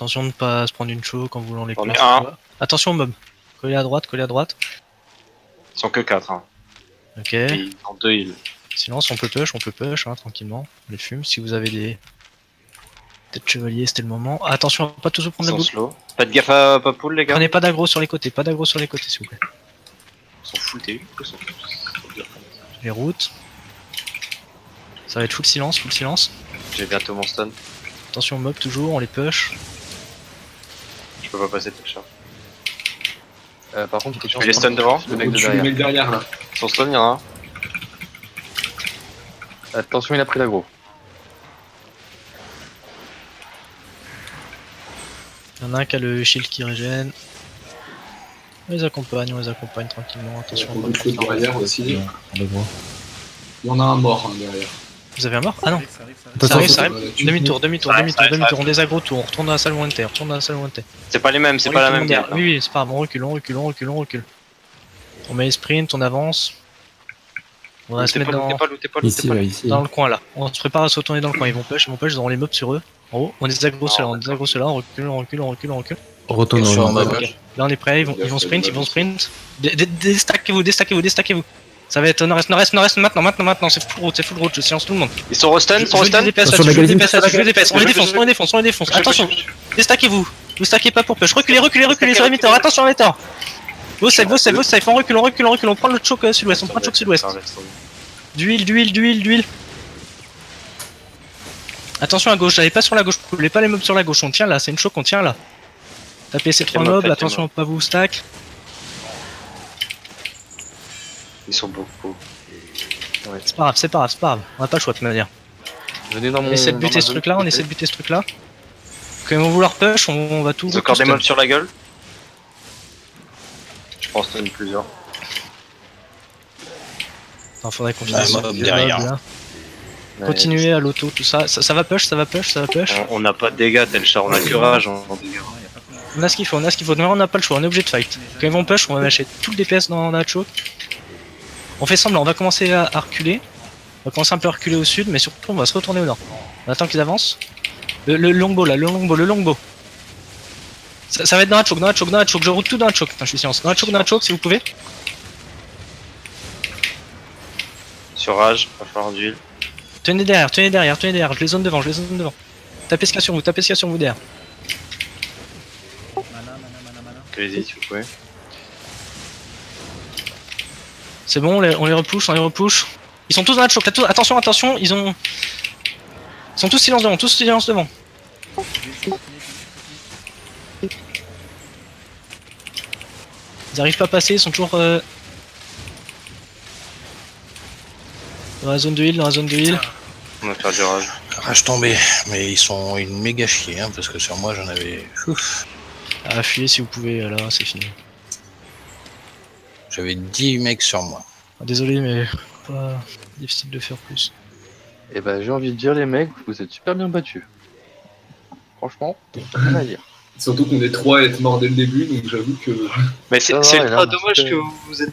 Attention de ne pas se prendre une show quand vous voulez les J'en ai places. un. Attention mob. Collez à droite, collez à droite. Ils sont que 4. Hein. Ok. Et ils ont 2 heals. Silence, on peut push hein, tranquillement. On les fume. Si vous avez des têtes chevaliers, c'était le moment. Attention à pas tous vous Ils prendre la sont boule. slow. Faites gaffe à Papoul, les gars. Prenez pas d'aggro sur les côtés, pas d'aggro sur les côtés s'il vous plaît. Ils sont full TU. Ils sont Les routes. Ça va être full silence, full silence. J'ai bientôt mon stun. Attention mob toujours, on les push. Je peux pas passer tout ça. Par contre, Je mets les stuns devant. le mec de Tu le derrière. mec derrière là. Ils sont stun, il y en a un. Attention, il a pris l'aggro. Il y en a un qui a le shield qui régène. On les accompagne tranquillement. Attention. Il y a beaucoup de derrière aussi. On le voit. Il y en a un mort hein, derrière. Vous avez un mort? Ah non, Attention, ça arrive. Tu- Demi-tour, Ça arrive. on désagro tout, on retourne dans la salle lointaine, C'est pas les mêmes, c'est On pas la recule, même game. Oui, c'est pas grave, on recule. On met les sprints, on avance. On va se mettre Lootez pas. Ici, là, ici. dans le coin là. On se prépare à se retourner dans le coin, ils vont push, ils auront les mobs sur eux. En haut, on désagro ceux-là, on recule. On retourne Sur dans un le mob. Ok. Là on est prêt, ils vont sprint. Déstackez-vous. Ça va être nord-est, maintenant, c'est full route, je silence tout le monde. Ils sont restun, Je veux des DPS Attention, là-dessus, magazine, je veux des DPS, on les défonce. Attention, déstackez-vous. Vous stackez pas pour push. Reculez sur les metteurs, attention les metteurs. Vos safe, on recule, on prend le choke sud-ouest, D'huile. Attention à gauche, j'avais pas sur la gauche, vous voulez pas les mobs sur la gauche, on tient là, c'est une choke, on tient là. Tapez ces 3 mobs, attention à pas vous stack. Ils sont beaucoup. C'est pas grave, on a pas le choix de toute manière. Venez dans mon. On essaie de buter ce truc là, Quand ils vont vouloir push, on va tout. Ils ont encore des mobs sur la gueule. Je pense qu'il y en a plusieurs. Non, faudrait qu'on Ah, finisse mob les derrière. mobs, là. Continuez à l'auto, tout ça. Ça va push. On n'a pas de dégâts, tel char, on a que rage en dégâts. On a ce qu'il faut. Mais on n'a pas le choix, on est obligé de fight. Quand ils vont push, on va lâcher tout le DPS dans la choke. On fait semblant, on va commencer à reculer. On va commencer un peu à reculer au sud, mais surtout on va se retourner au nord. On attend qu'ils avancent. Le longbow là, le longbow. Ça va être dans la choke. Je route tout dans la choke. Putain, je suis silence. Dans la choke si vous pouvez. Sur rage, va falloir d'huile. Tenez derrière. Je les zone devant. Tapez ce qu'il y a sur vous derrière. Allez-y si vous pouvez. C'est bon, on les repousse. Ils sont tous dans la choke. Attention, ils sont tous silence devant. Ils arrivent pas à passer, ils sont toujours dans la zone de heal, On va faire du rage. Rage tombé, mais ils sont une méga chier, hein, parce que sur moi j'en avais. Ouf. Ah, fuyez si vous pouvez, là, c'est fini. J'avais 10 mecs sur moi. Ah, désolé, mais pas difficile de faire plus. Et bah, j'ai envie de dire, les mecs, vous êtes super bien battus. Franchement, rien à dire. Surtout qu'on est 3 à être morts dès le début, donc j'avoue que. Mais c'est Ça va, ultra là, dommage c'est- que vous êtes